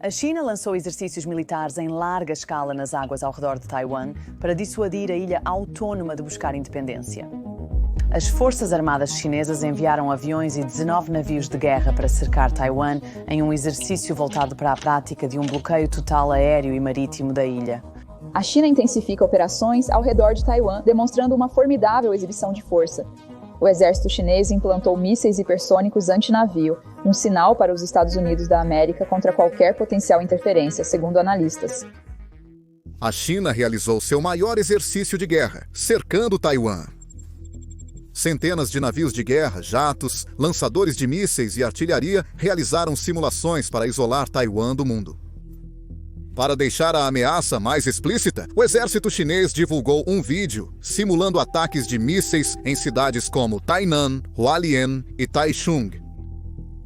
A China lançou exercícios militares em larga escala nas águas ao redor de Taiwan para dissuadir a ilha autónoma de buscar independência. As Forças Armadas chinesas enviaram aviões e 19 navios de guerra para cercar Taiwan em um exercício voltado para a prática de um bloqueio total aéreo e marítimo da ilha. A China intensifica operações ao redor de Taiwan, demonstrando uma formidável exibição de força. O exército chinês implantou mísseis hipersônicos antinavio, um sinal para os Estados Unidos da América contra qualquer potencial interferência, segundo analistas. A China realizou seu maior exercício de guerra, cercando Taiwan. Centenas de navios de guerra, jatos, lançadores de mísseis e artilharia realizaram simulações para isolar Taiwan do mundo. Para deixar a ameaça mais explícita, o exército chinês divulgou um vídeo simulando ataques de mísseis em cidades como Tainan, Hualien e Taichung.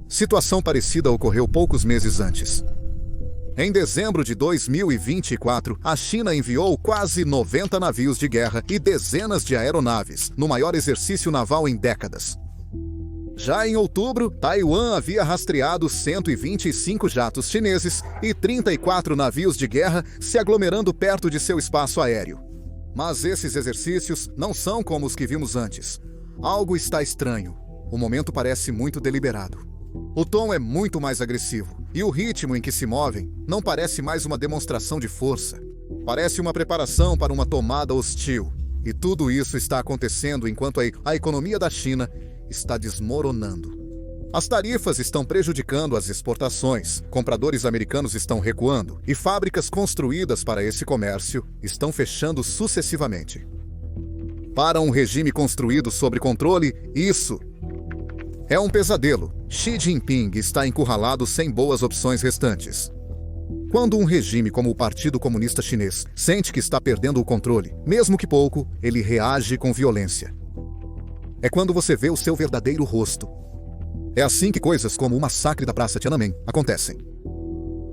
Situação parecida ocorreu poucos meses antes. Em dezembro de 2024, a China enviou quase 90 navios de guerra e dezenas de aeronaves, no maior exercício naval em décadas. Já em outubro, Taiwan havia rastreado 125 jatos chineses e 34 navios de guerra se aglomerando perto de seu espaço aéreo. Mas esses exercícios não são como os que vimos antes. Algo está estranho. O momento parece muito deliberado. O tom é muito mais agressivo, e o ritmo em que se movem não parece mais uma demonstração de força. Parece uma preparação para uma tomada hostil. E tudo isso está acontecendo enquanto a economia da China está desmoronando. As tarifas estão prejudicando as exportações, compradores americanos estão recuando e fábricas construídas para esse comércio estão fechando sucessivamente. Para um regime construído sob controle, isso é um pesadelo. Xi Jinping está encurralado sem boas opções restantes. Quando um regime como o Partido Comunista Chinês sente que está perdendo o controle, mesmo que pouco, ele reage com violência. É quando você vê o seu verdadeiro rosto. É assim que coisas como o massacre da Praça Tiananmen acontecem.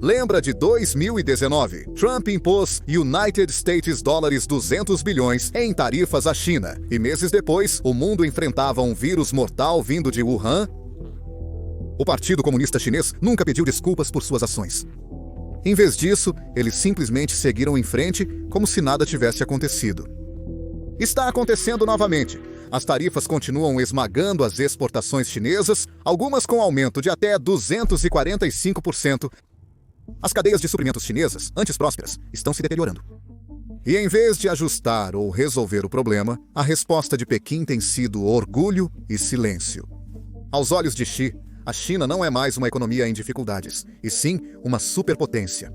Lembra de 2019? Trump impôs United States dólares 200 bilhões em tarifas à China. E meses depois, o mundo enfrentava um vírus mortal vindo de Wuhan. O Partido Comunista Chinês nunca pediu desculpas por suas ações. Em vez disso, eles simplesmente seguiram em frente como se nada tivesse acontecido. Está acontecendo novamente. As tarifas continuam esmagando as exportações chinesas, algumas com aumento de até 245%. As cadeias de suprimentos chinesas, antes prósperas, estão se deteriorando. E em vez de ajustar ou resolver o problema, a resposta de Pequim tem sido orgulho e silêncio. Aos olhos de Xi, a China não é mais uma economia em dificuldades, e sim uma superpotência.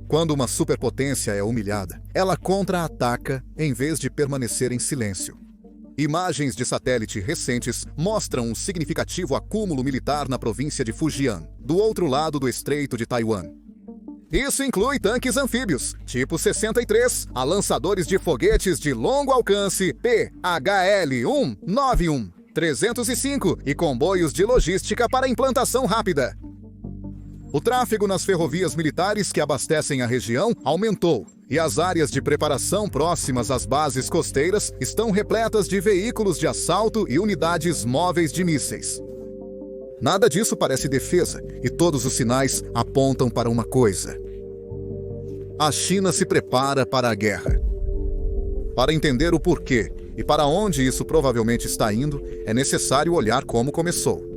Quando uma superpotência é humilhada, ela contra-ataca em vez de permanecer em silêncio. Imagens de satélite recentes mostram um significativo acúmulo militar na província de Fujian, do outro lado do Estreito de Taiwan. Isso inclui tanques anfíbios, tipo 63, a lançadores de foguetes de longo alcance PHL-191, 305 e comboios de logística para implantação rápida. O tráfego nas ferrovias militares que abastecem a região aumentou, e as áreas de preparação próximas às bases costeiras estão repletas de veículos de assalto e unidades móveis de mísseis. Nada disso parece defesa, e todos os sinais apontam para uma coisa: a China se prepara para a guerra. Para entender o porquê e para onde isso provavelmente está indo, é necessário olhar como começou.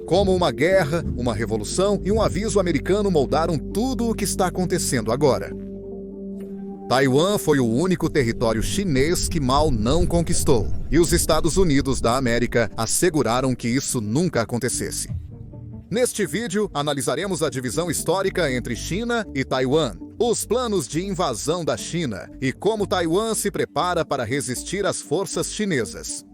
Como uma guerra, uma revolução e um aviso americano moldaram tudo o que está acontecendo agora. Taiwan foi o único território chinês que Mao não conquistou, e os Estados Unidos da América asseguraram que isso nunca acontecesse. Neste vídeo, analisaremos a divisão histórica entre China e Taiwan, os planos de invasão da China e como Taiwan se prepara para resistir às forças chinesas.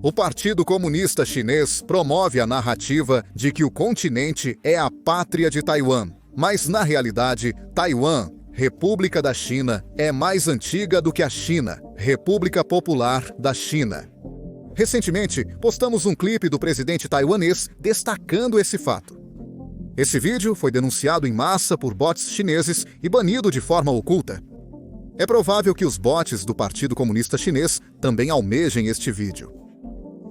O Partido Comunista Chinês promove a narrativa de que o continente é a pátria de Taiwan, mas na realidade, Taiwan, República da China, é mais antiga do que a China, República Popular da China. Recentemente, postamos um clipe do presidente taiwanês destacando esse fato. Esse vídeo foi denunciado em massa por bots chineses e banido de forma oculta. É provável que os bots do Partido Comunista Chinês também almejem este vídeo.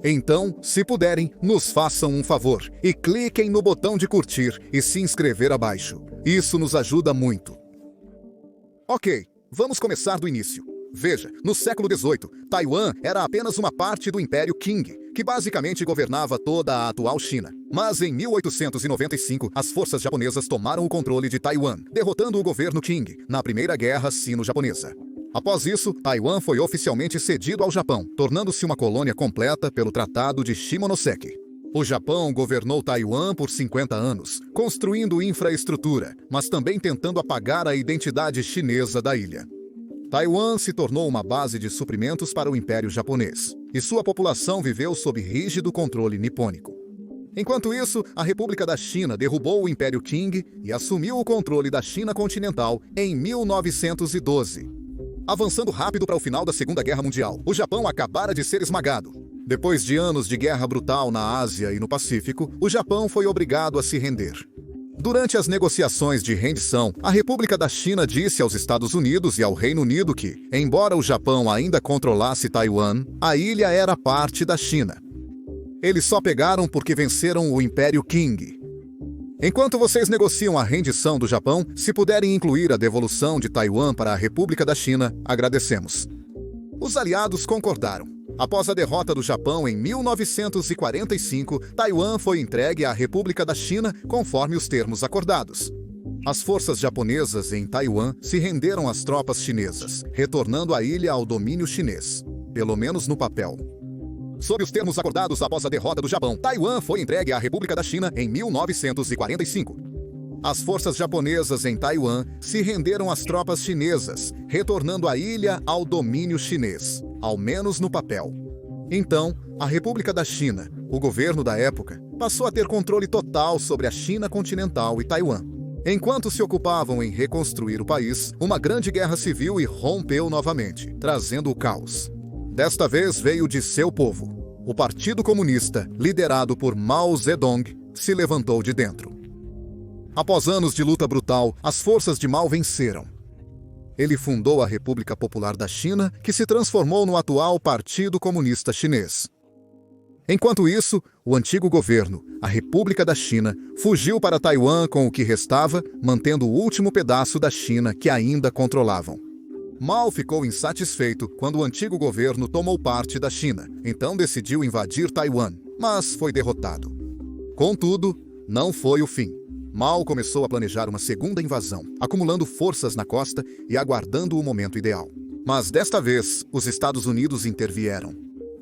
Então, se puderem, nos façam um favor e cliquem no botão de curtir e se inscrever abaixo. Isso nos ajuda muito. Ok, vamos começar do início. Veja, no século XVIII, Taiwan era apenas uma parte do Império Qing, que basicamente governava toda a atual China. Mas em 1895, as forças japonesas tomaram o controle de Taiwan, derrotando o governo Qing na Primeira Guerra Sino-Japonesa. Após isso, Taiwan foi oficialmente cedido ao Japão, tornando-se uma colônia completa pelo Tratado de Shimonoseki. O Japão governou Taiwan por 50 anos, construindo infraestrutura, mas também tentando apagar a identidade chinesa da ilha. Taiwan se tornou uma base de suprimentos para o Império Japonês, e sua população viveu sob rígido controle nipônico. Enquanto isso, a República da China derrubou o Império Qing e assumiu o controle da China continental em 1912. Avançando rápido para o final da Segunda Guerra Mundial, o Japão acabara de ser esmagado. Depois de anos de guerra brutal na Ásia e no Pacífico, o Japão foi obrigado a se render. Durante as negociações de rendição, a República da China disse aos Estados Unidos e ao Reino Unido que, embora o Japão ainda controlasse Taiwan, a ilha era parte da China. Eles só pegaram porque venceram o Império Qing. Enquanto vocês negociam a rendição do Japão, se puderem incluir a devolução de Taiwan para a República da China, agradecemos. Os aliados concordaram. Após a derrota do Japão em 1945, Taiwan foi entregue à República da China conforme os termos acordados. As forças japonesas em Taiwan se renderam às tropas chinesas, retornando a ilha ao domínio chinês, pelo menos no papel. Sob os termos acordados após a derrota do Japão, Taiwan foi entregue à República da China em 1945. As forças japonesas em Taiwan se renderam às tropas chinesas, retornando a ilha ao domínio chinês, ao menos no papel. Então, a República da China, o governo da época, passou a ter controle total sobre a China continental e Taiwan. Enquanto se ocupavam em reconstruir o país, uma grande guerra civil irrompeu novamente, trazendo o caos. Desta vez veio de seu povo. O Partido Comunista, liderado por Mao Zedong, se levantou de dentro. Após anos de luta brutal, as forças de Mao venceram. Ele fundou a República Popular da China, que se transformou no atual Partido Comunista Chinês. Enquanto isso, o antigo governo, a República da China, fugiu para Taiwan com o que restava, mantendo o último pedaço da China que ainda controlavam. Mao ficou insatisfeito quando o antigo governo tomou parte da China, então decidiu invadir Taiwan, mas foi derrotado. Contudo, não foi o fim. Mao começou a planejar uma segunda invasão, acumulando forças na costa e aguardando o momento ideal. Mas desta vez, os Estados Unidos intervieram.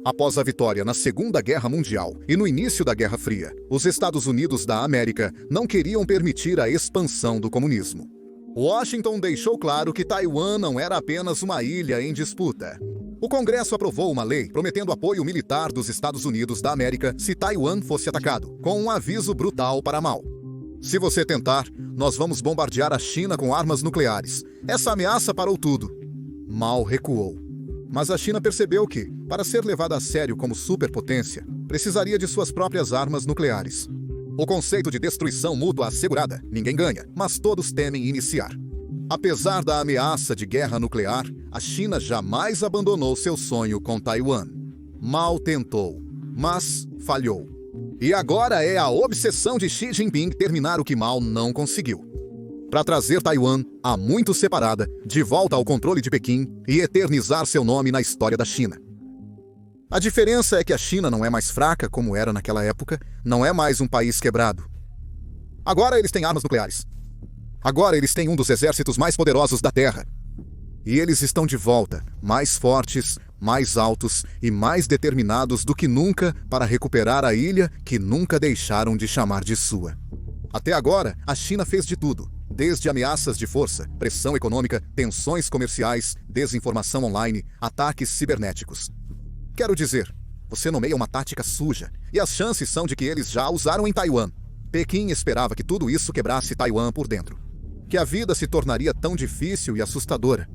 Após a vitória na Segunda Guerra Mundial e no início da Guerra Fria, os Estados Unidos da América não queriam permitir a expansão do comunismo. Washington deixou claro que Taiwan não era apenas uma ilha em disputa. O Congresso aprovou uma lei prometendo apoio militar dos Estados Unidos da América se Taiwan fosse atacado, com um aviso brutal para Mao. Se você tentar, nós vamos bombardear a China com armas nucleares. Essa ameaça parou tudo. Mao recuou. Mas a China percebeu que, para ser levada a sério como superpotência, precisaria de suas próprias armas nucleares. O conceito de destruição mútua assegurada, ninguém ganha, mas todos temem iniciar. Apesar da ameaça de guerra nuclear, a China jamais abandonou seu sonho com Taiwan. Mao tentou, mas falhou. E agora é a obsessão de Xi Jinping terminar o que Mao não conseguiu. Para trazer Taiwan, há muito separada, de volta ao controle de Pequim e eternizar seu nome na história da China. A diferença é que a China não é mais fraca como era naquela época, não é mais um país quebrado. Agora eles têm armas nucleares. Agora eles têm um dos exércitos mais poderosos da Terra. E eles estão de volta, mais fortes, mais altos e mais determinados do que nunca para recuperar a ilha que nunca deixaram de chamar de sua. Até agora, a China fez de tudo, desde ameaças de força, pressão econômica, tensões comerciais, desinformação online, ataques cibernéticos. Quero dizer, você nomeia uma tática suja, e as chances são de que eles já a usaram em Taiwan. Pequim esperava que tudo isso quebrasse Taiwan por dentro. Que a vida se tornaria tão difícil e assustadora,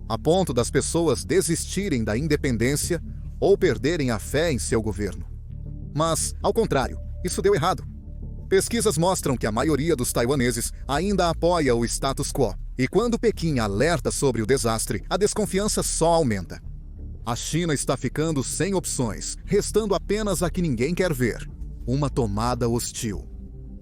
a ponto das pessoas desistirem da independência ou perderem a fé em seu governo. Mas, ao contrário, isso deu errado. Pesquisas mostram que a maioria dos taiwaneses ainda apoia o status quo, e quando Pequim alerta sobre o desastre, a desconfiança só aumenta. A China está ficando sem opções, restando apenas a que ninguém quer ver: uma tomada hostil.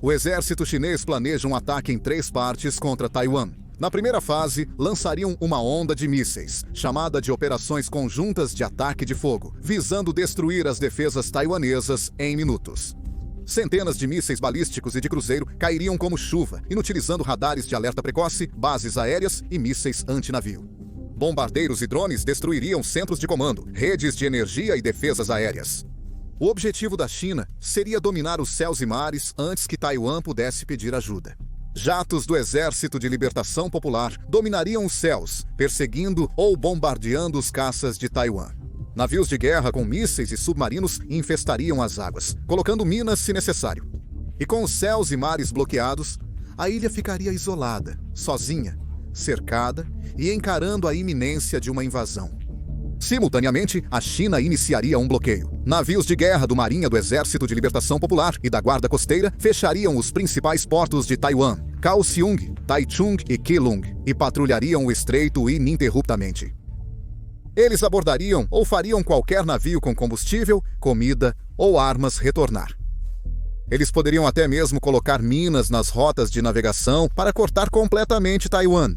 O exército chinês planeja um ataque em 3 partes contra Taiwan. Na primeira fase, lançariam uma onda de mísseis, chamada de Operações Conjuntas de Ataque de Fogo, visando destruir as defesas taiwanesas em minutos. Centenas de mísseis balísticos e de cruzeiro cairiam como chuva, inutilizando radares de alerta precoce, bases aéreas e mísseis antinavio. Bombardeiros e drones destruiriam centros de comando, redes de energia e defesas aéreas. O objetivo da China seria dominar os céus e mares antes que Taiwan pudesse pedir ajuda. Jatos do Exército de Libertação Popular dominariam os céus, perseguindo ou bombardeando os caças de Taiwan. Navios de guerra com mísseis e submarinos infestariam as águas, colocando minas se necessário. E com os céus e mares bloqueados, a ilha ficaria isolada, sozinha, cercada e encarando a iminência de uma invasão. Simultaneamente, a China iniciaria um bloqueio. Navios de guerra do Marinha do Exército de Libertação Popular e da Guarda Costeira fechariam os principais portos de Taiwan, Kaohsiung, Taichung e Keelung, e patrulhariam o estreito ininterruptamente. Eles abordariam ou fariam qualquer navio com combustível, comida ou armas retornar. Eles poderiam até mesmo colocar minas nas rotas de navegação para cortar completamente Taiwan.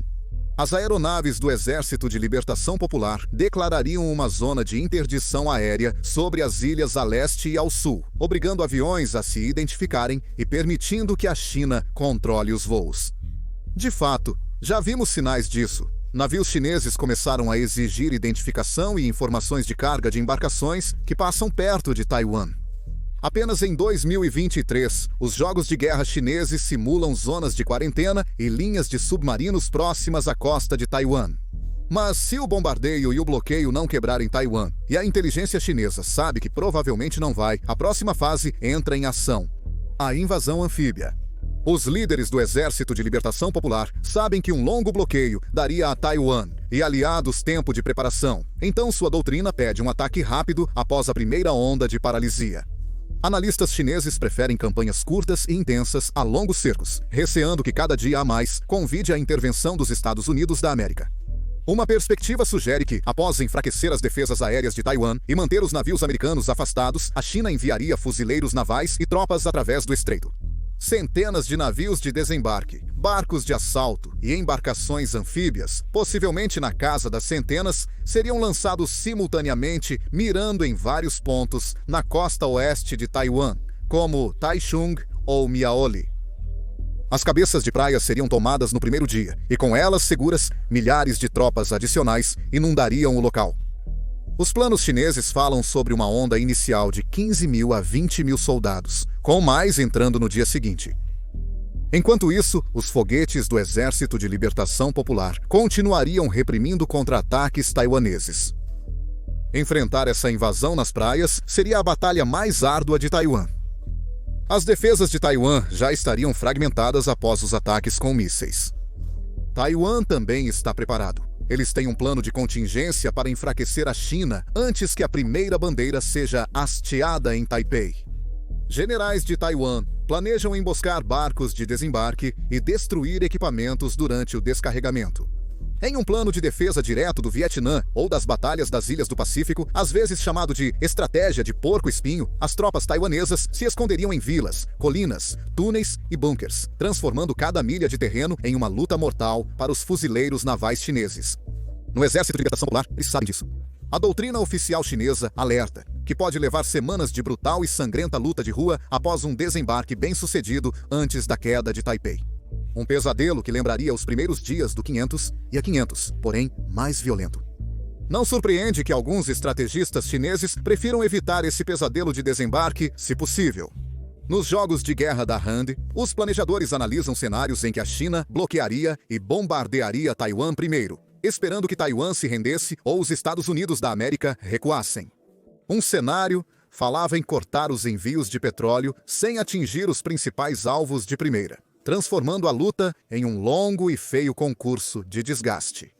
As aeronaves do Exército de Libertação Popular declarariam uma zona de interdição aérea sobre as ilhas a leste e ao sul, obrigando aviões a se identificarem e permitindo que a China controle os voos. De fato, já vimos sinais disso. Navios chineses começaram a exigir identificação e informações de carga de embarcações que passam perto de Taiwan. Apenas em 2023, os jogos de guerra chineses simulam zonas de quarentena e linhas de submarinos próximas à costa de Taiwan. Mas se o bombardeio e o bloqueio não quebrarem Taiwan, e a inteligência chinesa sabe que provavelmente não vai, a próxima fase entra em ação: a invasão anfíbia. Os líderes do Exército de Libertação Popular sabem que um longo bloqueio daria a Taiwan e aliados tempo de preparação. Então sua doutrina pede um ataque rápido após a primeira onda de paralisia. Analistas chineses preferem campanhas curtas e intensas a longos cercos, receando que cada dia a mais convide a intervenção dos Estados Unidos da América. Uma perspectiva sugere que, após enfraquecer as defesas aéreas de Taiwan e manter os navios americanos afastados, a China enviaria fuzileiros navais e tropas através do estreito. Centenas de navios de desembarque, barcos de assalto e embarcações anfíbias, possivelmente na casa das centenas, seriam lançados simultaneamente, mirando em vários pontos na costa oeste de Taiwan, como Taichung ou Miaoli. As cabeças de praia seriam tomadas no primeiro dia, e com elas seguras, milhares de tropas adicionais inundariam o local. Os planos chineses falam sobre uma onda inicial de 15 mil a 20 mil soldados, com mais entrando no dia seguinte. Enquanto isso, os foguetes do Exército de Libertação Popular continuariam reprimindo contra-ataques taiwaneses. Enfrentar essa invasão nas praias seria a batalha mais árdua de Taiwan. As defesas de Taiwan já estariam fragmentadas após os ataques com mísseis. Taiwan também está preparado. Eles têm um plano de contingência para enfraquecer a China antes que a primeira bandeira seja hasteada em Taipei. Generais de Taiwan planejam emboscar barcos de desembarque e destruir equipamentos durante o descarregamento. Em um plano de defesa direto do Vietnã ou das batalhas das Ilhas do Pacífico, às vezes chamado de estratégia de porco-espinho, as tropas taiwanesas se esconderiam em vilas, colinas, túneis e bunkers, transformando cada milha de terreno em uma luta mortal para os fuzileiros navais chineses. No Exército de Libertação Popular, eles sabem disso. A doutrina oficial chinesa alerta que pode levar semanas de brutal e sangrenta luta de rua após um desembarque bem-sucedido antes da queda de Taipei. Um pesadelo que lembraria os primeiros dias do 500 e a 500, porém mais violento. Não surpreende que alguns estrategistas chineses prefiram evitar esse pesadelo de desembarque, se possível. Nos jogos de guerra da Hand, os planejadores analisam cenários em que a China bloquearia e bombardearia Taiwan primeiro, esperando que Taiwan se rendesse ou os Estados Unidos da América recuassem. Um cenário falava em cortar os envios de petróleo sem atingir os principais alvos de primeira, transformando a luta em um longo e feio concurso de desgaste.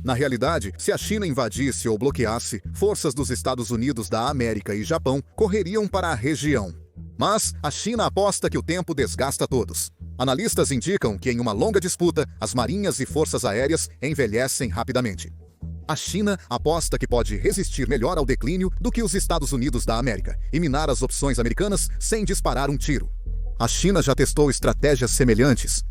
Na realidade, se a China invadisse ou bloqueasse, forças dos Estados Unidos da América e Japão correriam para a região. Mas a China aposta que o tempo desgasta todos. Analistas indicam que em uma longa disputa, as marinhas e forças aéreas envelhecem rapidamente. A China aposta que pode resistir melhor ao declínio do que os Estados Unidos da América e minar as opções americanas sem disparar um tiro. A China já testou estratégias semelhantes.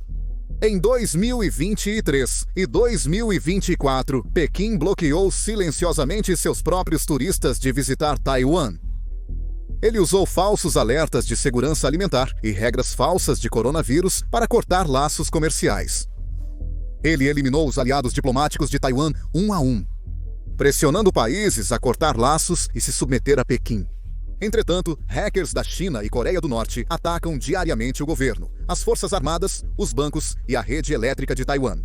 Em 2023 e 2024, Pequim bloqueou silenciosamente seus próprios turistas de visitar Taiwan. Ele usou falsos alertas de segurança alimentar e regras falsas de coronavírus para cortar laços comerciais. Ele eliminou os aliados diplomáticos de Taiwan um a um, pressionando países a cortar laços e se submeter a Pequim. Entretanto, hackers da China e Coreia do Norte atacam diariamente o governo, as forças armadas, os bancos e a rede elétrica de Taiwan.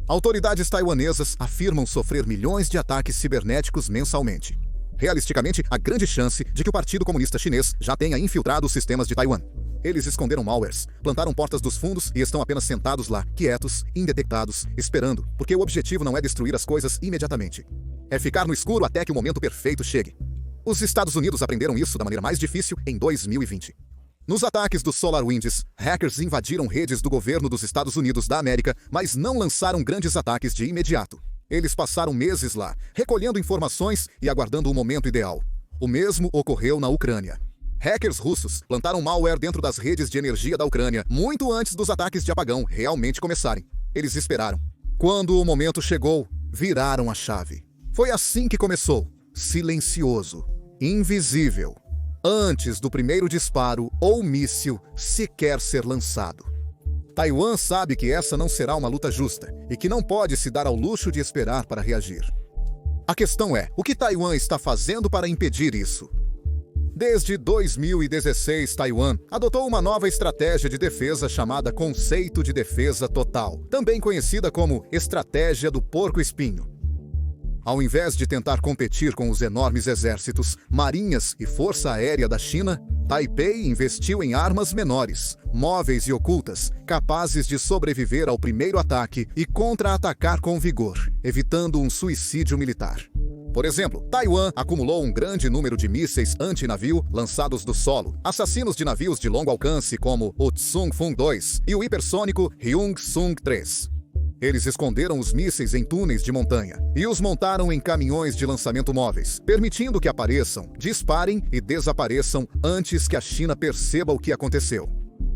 Autoridades taiwanesas afirmam sofrer milhões de ataques cibernéticos mensalmente. Realisticamente, há grande chance de que o Partido Comunista Chinês já tenha infiltrado os sistemas de Taiwan. Eles esconderam malwares, plantaram portas dos fundos e estão apenas sentados lá, quietos, indetectados, esperando, porque o objetivo não é destruir as coisas imediatamente. É ficar no escuro até que o momento perfeito chegue. Os Estados Unidos aprenderam isso da maneira mais difícil em 2020. Nos ataques dos SolarWinds, hackers invadiram redes do governo dos Estados Unidos da América, mas não lançaram grandes ataques de imediato. Eles passaram meses lá, recolhendo informações e aguardando o momento ideal. O mesmo ocorreu na Ucrânia. Hackers russos plantaram malware dentro das redes de energia da Ucrânia muito antes dos ataques de apagão realmente começarem. Eles esperaram. Quando o momento chegou, viraram a chave. Foi assim que começou. Silencioso. Invisível. Antes do primeiro disparo ou míssil sequer ser lançado. Taiwan sabe que essa não será uma luta justa e que não pode se dar ao luxo de esperar para reagir. A questão é, o que Taiwan está fazendo para impedir isso? Desde 2016, Taiwan adotou uma nova estratégia de defesa chamada Conceito de Defesa Total, também conhecida como Estratégia do Porco-Espinho. Ao invés de tentar competir com os enormes exércitos, marinhas e força aérea da China, Taipei investiu em armas menores, móveis e ocultas, capazes de sobreviver ao primeiro ataque e contra-atacar com vigor, evitando um suicídio militar. Por exemplo, Taiwan acumulou um grande número de mísseis antinavio lançados do solo, assassinos de navios de longo alcance como o Tsung-Fung-2 e o hipersônico Hyung-Sung-3. Eles esconderam os mísseis em túneis de montanha e os montaram em caminhões de lançamento móveis, permitindo que apareçam, disparem e desapareçam antes que a China perceba o que aconteceu.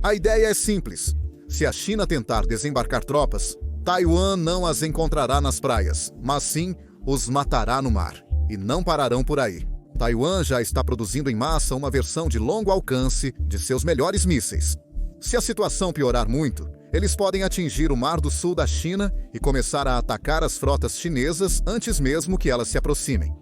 A ideia é simples. Se a China tentar desembarcar tropas, Taiwan não as encontrará nas praias, mas sim os matará no mar. E não pararão por aí. Taiwan já está produzindo em massa uma versão de longo alcance de seus melhores mísseis. Se a situação piorar muito, eles podem atingir o Mar do Sul da China e começar a atacar as frotas chinesas antes mesmo que elas se aproximem.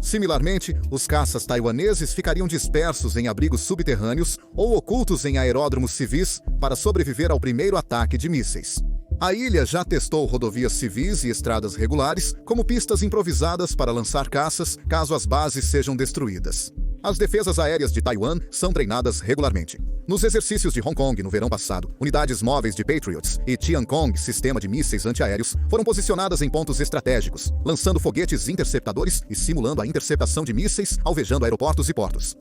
Similarmente, os caças taiwaneses ficariam dispersos em abrigos subterrâneos ou ocultos em aeródromos civis para sobreviver ao primeiro ataque de mísseis. A ilha já testou rodovias civis e estradas regulares como pistas improvisadas para lançar caças caso as bases sejam destruídas. As defesas aéreas de Taiwan são treinadas regularmente. Nos exercícios de Hong Kong no verão passado, unidades móveis de Patriots e Tiangong, sistema de mísseis antiaéreos, foram posicionadas em pontos estratégicos, lançando foguetes interceptadores e simulando a interceptação de mísseis, alvejando aeroportos e portos.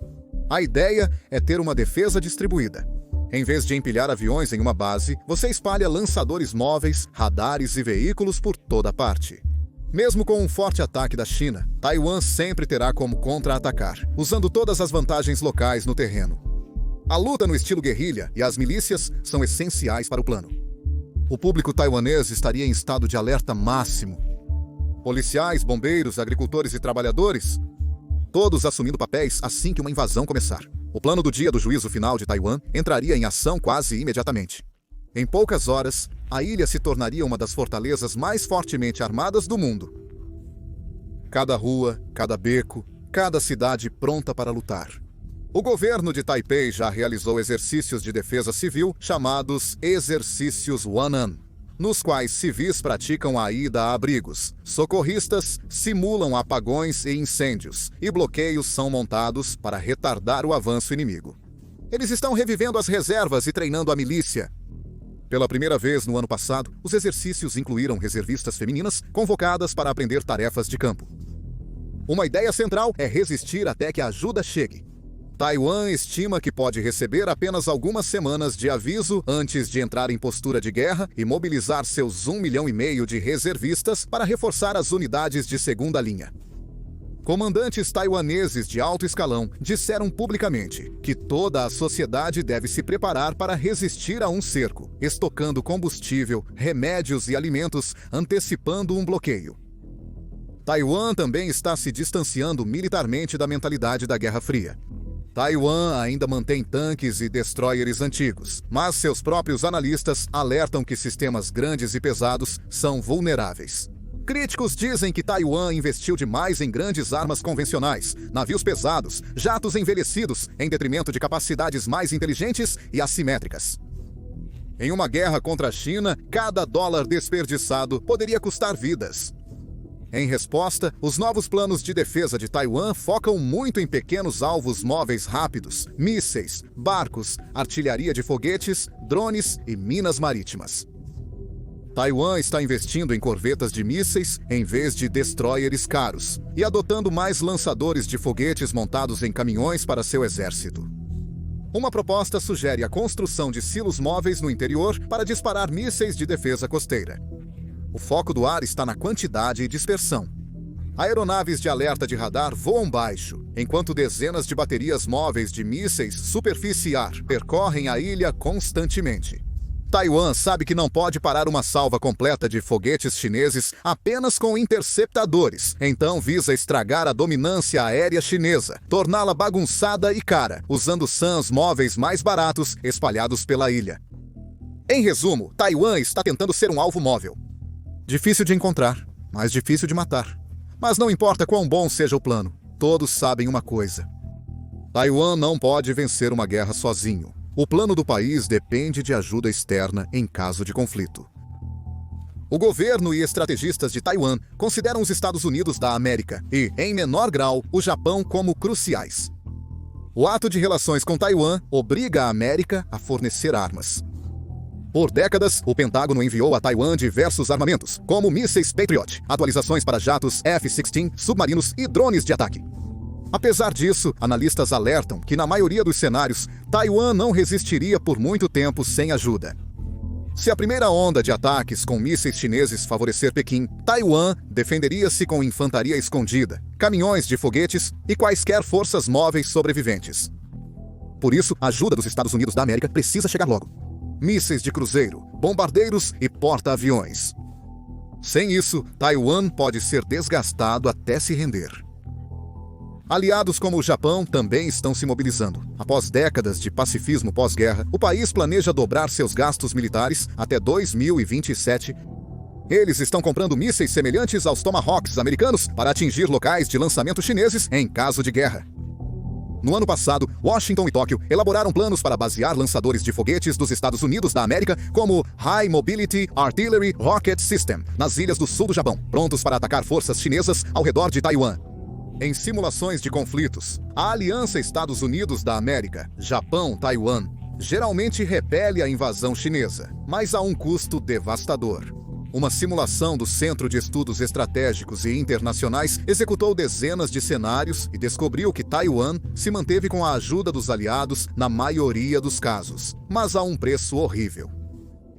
A ideia é ter uma defesa distribuída. Em vez de empilhar aviões em uma base, você espalha lançadores móveis, radares e veículos por toda parte. Mesmo com um forte ataque da China, Taiwan sempre terá como contra-atacar, usando todas as vantagens locais no terreno. A luta no estilo guerrilha e as milícias são essenciais para o plano. O público taiwanês estaria em estado de alerta máximo. Policiais, bombeiros, agricultores e trabalhadores, todos assumindo papéis assim que uma invasão começar. O plano do dia do juízo final de Taiwan entraria em ação quase imediatamente. Em poucas horas, a ilha se tornaria uma das fortalezas mais fortemente armadas do mundo. Cada rua, cada beco, cada cidade pronta para lutar. O governo de Taipei já realizou exercícios de defesa civil chamados Exercícios Wan'an, nos quais civis praticam a ida a abrigos, socorristas simulam apagões e incêndios, e bloqueios são montados para retardar o avanço inimigo. Eles estão revivendo as reservas e treinando a milícia. Pela primeira vez no ano passado, os exercícios incluíram reservistas femininas convocadas para aprender tarefas de campo. Uma ideia central é resistir até que a ajuda chegue. Taiwan estima que pode receber apenas algumas semanas de aviso antes de entrar em postura de guerra e mobilizar seus 1,5 milhão de reservistas para reforçar as unidades de segunda linha. Comandantes taiwaneses de alto escalão disseram publicamente que toda a sociedade deve se preparar para resistir a um cerco, estocando combustível, remédios e alimentos, antecipando um bloqueio. Taiwan também está se distanciando militarmente da mentalidade da Guerra Fria. Taiwan ainda mantém tanques e destroyers antigos, mas seus próprios analistas alertam que sistemas grandes e pesados são vulneráveis. Críticos dizem que Taiwan investiu demais em grandes armas convencionais, navios pesados, jatos envelhecidos, em detrimento de capacidades mais inteligentes e assimétricas. Em uma guerra contra a China, cada dólar desperdiçado poderia custar vidas. Em resposta, os novos planos de defesa de Taiwan focam muito em pequenos alvos móveis rápidos, mísseis, barcos, artilharia de foguetes, drones e minas marítimas. Taiwan está investindo em corvetas de mísseis em vez de destroyers caros e adotando mais lançadores de foguetes montados em caminhões para seu exército. Uma proposta sugere a construção de silos móveis no interior para disparar mísseis de defesa costeira. O foco do ar está na quantidade e dispersão. Aeronaves de alerta de radar voam baixo, enquanto dezenas de baterias móveis de mísseis superfície e ar percorrem a ilha constantemente. Taiwan sabe que não pode parar uma salva completa de foguetes chineses apenas com interceptadores, então visa estragar a dominância aérea chinesa, torná-la bagunçada e cara, usando SAMs móveis mais baratos espalhados pela ilha. Em resumo, Taiwan está tentando ser um alvo móvel. Difícil de encontrar, mas difícil de matar. Mas não importa quão bom seja o plano, todos sabem uma coisa. Taiwan não pode vencer uma guerra sozinho. O plano do país depende de ajuda externa em caso de conflito. O governo e estrategistas de Taiwan consideram os Estados Unidos da América e, em menor grau, o Japão como cruciais. O ato de relações com Taiwan obriga a América a fornecer armas. Por décadas, o Pentágono enviou a Taiwan diversos armamentos, como mísseis Patriot, atualizações para jatos F-16, submarinos e drones de ataque. Apesar disso, analistas alertam que, na maioria dos cenários, Taiwan não resistiria por muito tempo sem ajuda. Se a primeira onda de ataques com mísseis chineses favorecer Pequim, Taiwan defenderia-se com infantaria escondida, caminhões de foguetes e quaisquer forças móveis sobreviventes. Por isso, a ajuda dos Estados Unidos da América precisa chegar logo. Mísseis de cruzeiro, bombardeiros e porta-aviões. Sem isso, Taiwan pode ser desgastado até se render. Aliados como o Japão também estão se mobilizando. Após décadas de pacifismo pós-guerra, o país planeja dobrar seus gastos militares até 2027. Eles estão comprando mísseis semelhantes aos Tomahawks americanos para atingir locais de lançamento chineses em caso de guerra. No ano passado, Washington e Tóquio elaboraram planos para basear lançadores de foguetes dos Estados Unidos da América como High Mobility Artillery Rocket System nas ilhas do sul do Japão, prontos para atacar forças chinesas ao redor de Taiwan. Em simulações de conflitos, a Aliança Estados Unidos da América, Japão-Taiwan, geralmente repele a invasão chinesa, mas a um custo devastador. Uma simulação do Centro de Estudos Estratégicos e Internacionais executou dezenas de cenários e descobriu que Taiwan se manteve com a ajuda dos aliados na maioria dos casos, mas a um preço horrível.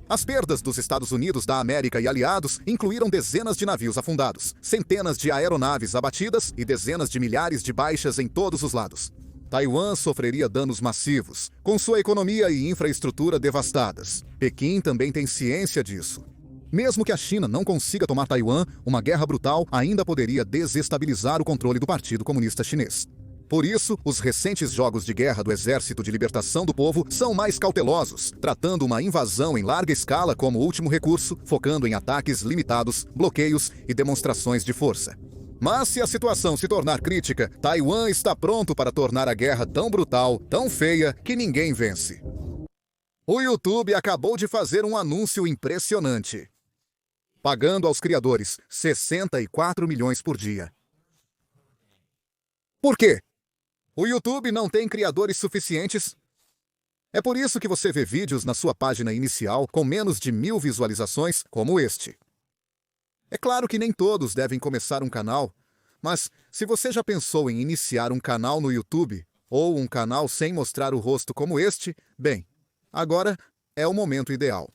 As perdas dos Estados Unidos da América e aliados incluíram dezenas de navios afundados, centenas de aeronaves abatidas e dezenas de milhares de baixas em todos os lados. Taiwan sofreria danos massivos, com sua economia e infraestrutura devastadas. Pequim também tem ciência disso. Mesmo que a China não consiga tomar Taiwan, uma guerra brutal ainda poderia desestabilizar o controle do Partido Comunista Chinês. Por isso, os recentes jogos de guerra do Exército de Libertação do Povo são mais cautelosos, tratando uma invasão em larga escala como último recurso, focando em ataques limitados, bloqueios e demonstrações de força. Mas se a situação se tornar crítica, Taiwan está pronto para tornar a guerra tão brutal, tão feia, que ninguém vence. O YouTube acabou de fazer um anúncio impressionante, pagando aos criadores 64 milhões por dia. Por quê? O YouTube não tem criadores suficientes? É por isso que você vê vídeos na sua página inicial com menos de 1000 visualizações, como este. É claro que nem todos devem começar um canal, mas se você já pensou em iniciar um canal no YouTube, ou um canal sem mostrar o rosto como este, bem, agora é o momento ideal.